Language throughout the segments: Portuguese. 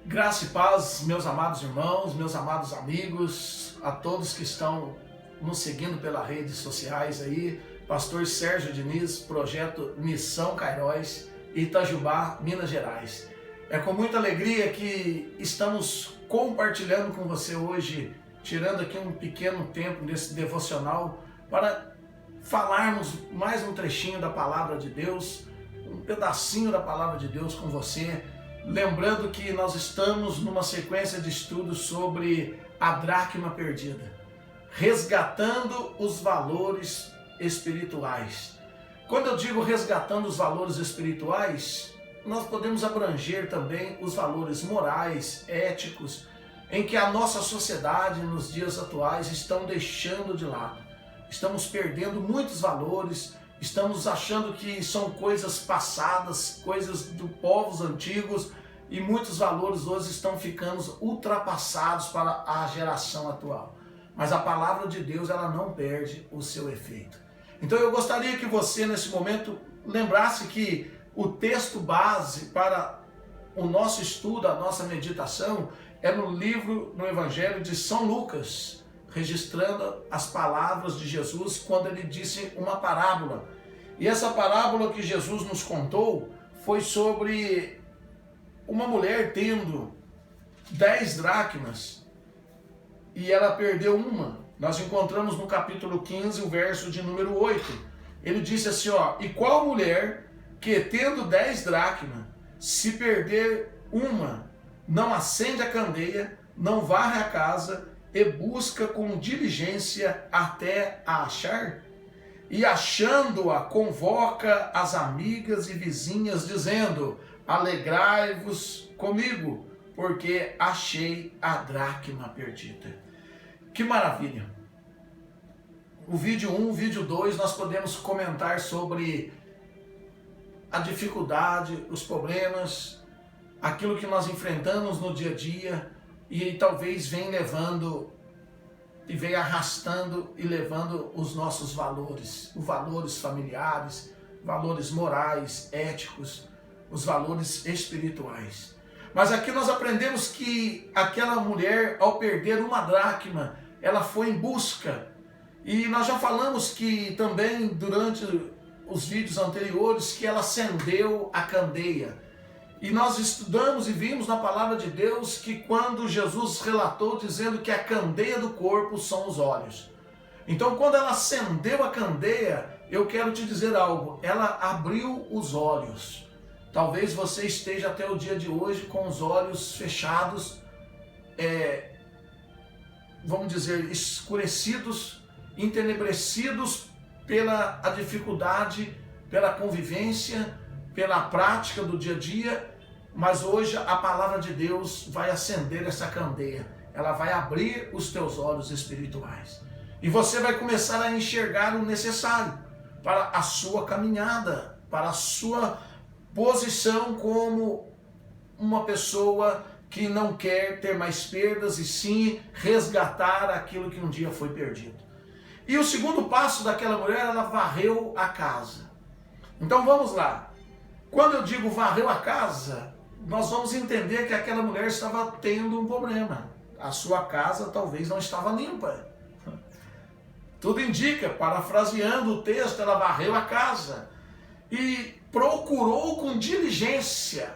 Graça e paz, meus amados irmãos, meus amados amigos, a todos que estão nos seguindo pelas redes sociais aí, Pastor Sérgio Diniz, Projeto Missão Cairóis, Itajubá, Minas Gerais. É com muita alegria que estamos compartilhando com você hoje, tirando aqui um pequeno tempo desse devocional para falarmos mais um trechinho da Palavra de Deus, um pedacinho da Palavra de Deus com você. Lembrando que nós estamos numa sequência de estudos sobre a dracma perdida, resgatando os valores espirituais. Quando eu digo resgatando os valores espirituais, nós podemos abranger também os valores morais, éticos, em que a nossa sociedade nos dias atuais estão deixando de lado. Estamos perdendo muitos valores, estamos achando que são coisas passadas, coisas dos povos antigos, e muitos valores hoje estão ficando ultrapassados para a geração atual. Mas a palavra de Deus, ela não perde o seu efeito. Então eu gostaria que você nesse momento lembrasse que o texto base para o nosso estudo, a nossa meditação, é no Evangelho de São Lucas, registrando as palavras de Jesus quando ele disse uma parábola. E essa parábola que Jesus nos contou foi sobre uma mulher tendo 10 dracmas e ela perdeu uma. Nós encontramos no capítulo 15, o verso de número 8. Ele disse assim, e qual mulher que tendo 10 dracmas, se perder uma, não acende a candeia, não varre a casa e busca com diligência até a achar? E achando-a, convoca as amigas e vizinhas, dizendo: alegrai-vos comigo, porque achei a dracma perdida. Que maravilha! O vídeo 1, o vídeo 2, nós podemos comentar sobre a dificuldade, os problemas, aquilo que nós enfrentamos no dia a dia e talvez vem levando e vem arrastando e levando os nossos valores, os valores familiares, valores morais, éticos, os valores espirituais. Mas aqui nós aprendemos que aquela mulher, ao perder uma dracma, ela foi em busca. E nós já falamos que também durante os vídeos anteriores que ela acendeu a candeia. E nós estudamos e vimos na palavra de Deus que quando Jesus relatou dizendo que a candeia do corpo são os olhos. Então quando ela acendeu a candeia, eu quero te dizer algo, ela abriu os olhos. Talvez você esteja até o dia de hoje com os olhos fechados, vamos dizer, escurecidos, entenebrecidos pela a dificuldade, pela convivência, pela prática do dia a dia, mas hoje a palavra de Deus vai acender essa candeia, ela vai abrir os teus olhos espirituais. E você vai começar a enxergar o necessário para a sua caminhada, para a sua posição como uma pessoa que não quer ter mais perdas e sim resgatar aquilo que um dia foi perdido. E o segundo passo daquela mulher, ela varreu a casa. Então vamos lá. Quando eu digo varreu a casa, nós vamos entender que aquela mulher estava tendo um problema. A sua casa talvez não estava limpa. Tudo indica, parafraseando o texto, ela varreu a casa e procurou com diligência.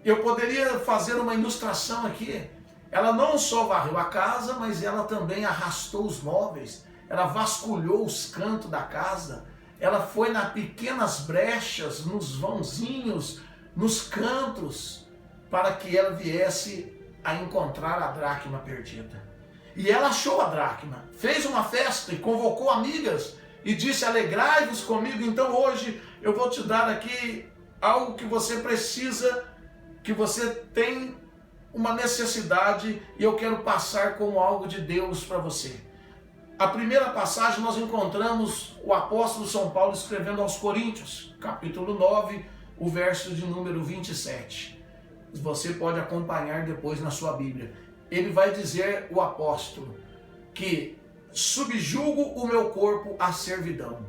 Eu poderia fazer uma ilustração aqui. Ela não só varreu a casa, mas ela também arrastou os móveis. Ela vasculhou os cantos da casa. Ela foi nas pequenas brechas, nos vãozinhos, nos cantos, para que ela viesse a encontrar a dracma perdida. E ela achou a dracma, fez uma festa e convocou amigas e disse: alegrai-vos comigo, então hoje eu vou te dar aqui algo que você precisa, que você tem uma necessidade e eu quero passar como algo de Deus para você. A primeira passagem nós encontramos o apóstolo São Paulo escrevendo aos Coríntios, capítulo 9, o verso de número 27. Você pode acompanhar depois na sua Bíblia. Ele vai dizer, o apóstolo, que subjugo o meu corpo à servidão,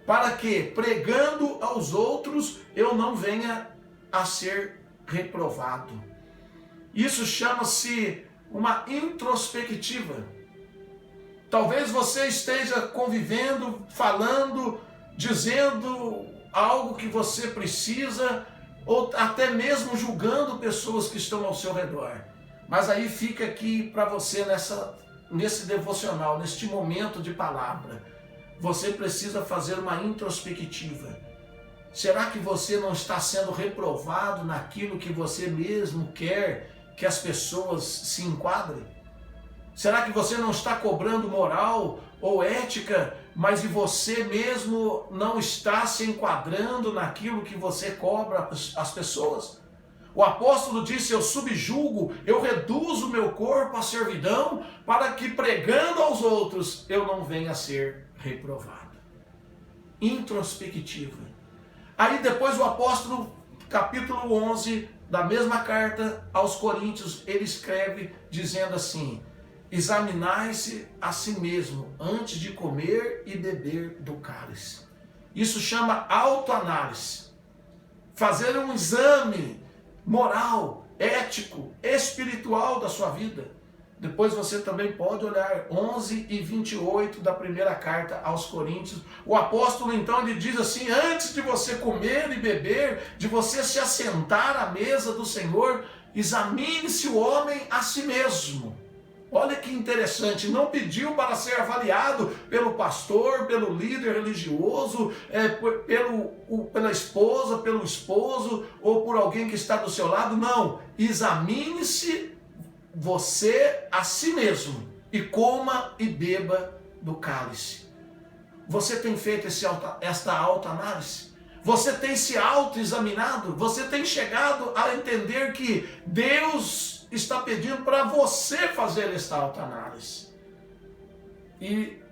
para que, pregando aos outros, eu não venha a ser reprovado. Isso chama-se uma introspectiva. Talvez você esteja convivendo, falando, dizendo algo que você precisa, ou até mesmo julgando pessoas que estão ao seu redor. Mas aí fica aqui para você nesse devocional, neste momento de palavra. Você precisa fazer uma introspectiva. Será que você não está sendo reprovado naquilo que você mesmo quer que as pessoas se enquadrem? Será que você não está cobrando moral ou ética, mas você mesmo não está se enquadrando naquilo que você cobra as pessoas? O apóstolo disse: eu subjugo, eu reduzo o meu corpo à servidão, para que pregando aos outros eu não venha a ser reprovado. Introspectiva. Aí depois o apóstolo, capítulo 11, da mesma carta aos Coríntios, ele escreve dizendo assim: examinai-se a si mesmo antes de comer e beber do cálice. Isso chama autoanálise. Fazer um exame moral, ético, espiritual da sua vida. Depois você também pode olhar 11 e 28 da primeira carta aos Coríntios. O apóstolo então ele diz assim: antes de você comer e beber, de você se assentar à mesa do Senhor, examine-se o homem a si mesmo. Olha que interessante, não pediu para ser avaliado pelo pastor, pelo líder religioso, pela esposa, pelo esposo ou por alguém que está do seu lado. Não, examine-se você a si mesmo e coma e beba do cálice. Você tem feito esta autoanálise? Você tem se autoexaminado? Você tem chegado a entender que Deus está pedindo para você fazer esta autoanálise? E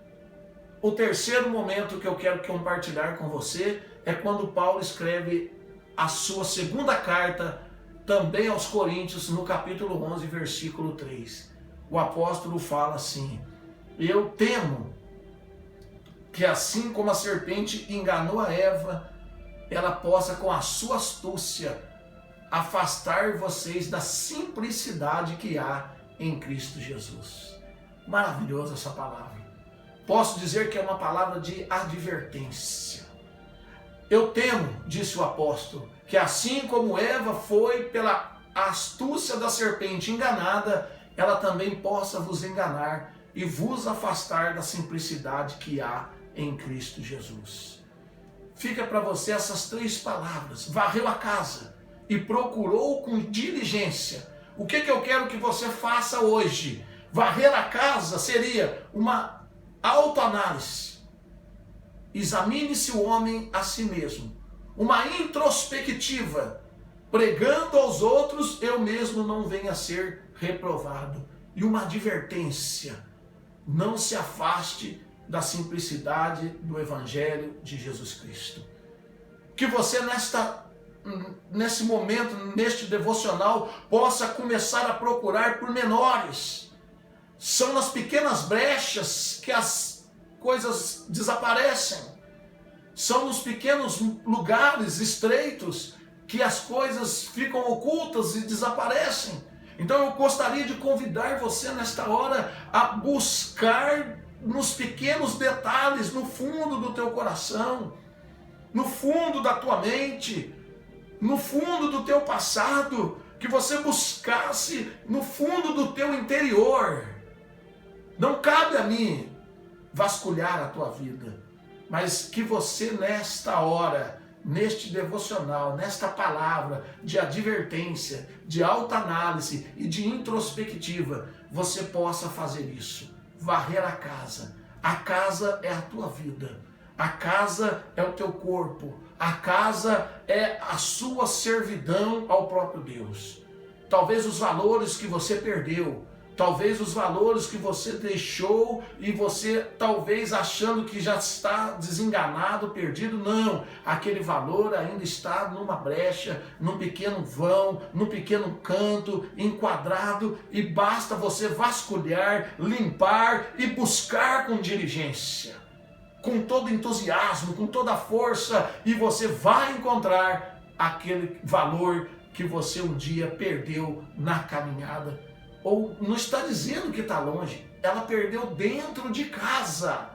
o terceiro momento que eu quero compartilhar com você é quando Paulo escreve a sua segunda carta também aos Coríntios, no capítulo 11, versículo 3. O apóstolo fala assim: eu temo que assim como a serpente enganou a Eva, ela possa com a sua astúcia afastar vocês da simplicidade que há em Cristo Jesus. Maravilhosa essa palavra. Posso dizer que é uma palavra de advertência. Eu temo, disse o apóstolo, que assim como Eva foi pela astúcia da serpente enganada, ela também possa vos enganar e vos afastar da simplicidade que há em Cristo Jesus. Fica para você essas três palavras: varreu a casa e procurou com diligência. O que eu quero que você faça hoje? Varrer a casa seria uma autoanálise. Examine-se o homem a si mesmo. Uma introspectiva. Pregando aos outros, eu mesmo não venha a ser reprovado. E uma advertência: não se afaste da simplicidade do Evangelho de Jesus Cristo. Que você nesse momento, neste devocional, possa começar a procurar pormenores. São nas pequenas brechas que as coisas desaparecem. São nos pequenos lugares estreitos que as coisas ficam ocultas e desaparecem. Então eu gostaria de convidar você nesta hora a buscar nos pequenos detalhes, no fundo do teu coração, no fundo da tua mente, no fundo do teu passado, que você buscasse no fundo do teu interior. Não cabe a mim vasculhar a tua vida, mas que você nesta hora, neste devocional, nesta palavra de advertência, de autoanálise e de introspectiva, você possa fazer isso. Varrer a casa. A casa é a tua vida. A casa é o teu corpo. A casa é a sua servidão ao próprio Deus. Talvez os valores que você perdeu, talvez os valores que você deixou e você talvez achando que já está desenganado, perdido. Não, aquele valor ainda está numa brecha, num pequeno vão, num pequeno canto, enquadrado, e basta você vasculhar, limpar e buscar com diligência, com todo entusiasmo, com toda a força, e você vai encontrar aquele valor que você um dia perdeu na caminhada. Ou não está dizendo que está longe, ela perdeu dentro de casa.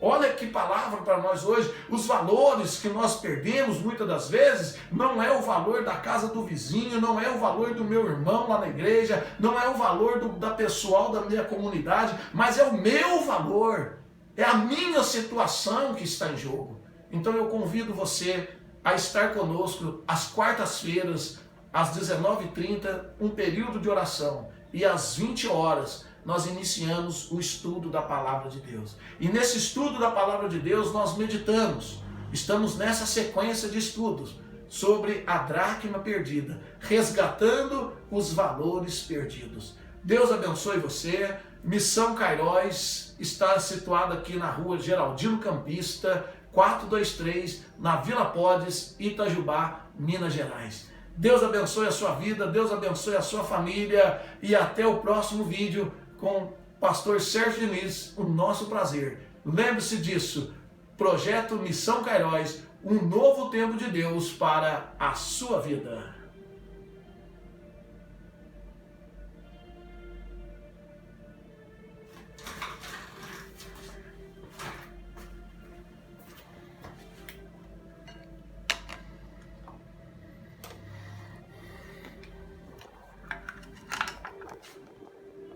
Olha que palavra para nós hoje. Os valores que nós perdemos muitas das vezes não é o valor da casa do vizinho, não é o valor do meu irmão lá na igreja, não é o valor da pessoal da minha comunidade, mas é o meu valor, é a minha situação que está em jogo. Então eu convido você a estar conosco às quartas-feiras, às 19h30, um período de oração, e às 20 horas nós iniciamos o estudo da Palavra de Deus. E nesse estudo da Palavra de Deus nós meditamos, estamos nessa sequência de estudos sobre a dracma perdida, resgatando os valores perdidos. Deus abençoe você. Missão Cairóis está situada aqui na rua Geraldino Campista, 423, na Vila Podes, Itajubá, Minas Gerais. Deus abençoe a sua vida, Deus abençoe a sua família e até o próximo vídeo com o pastor Sérgio Diniz, o nosso prazer. Lembre-se disso, projeto Missão Cairóis, um novo tempo de Deus para a sua vida.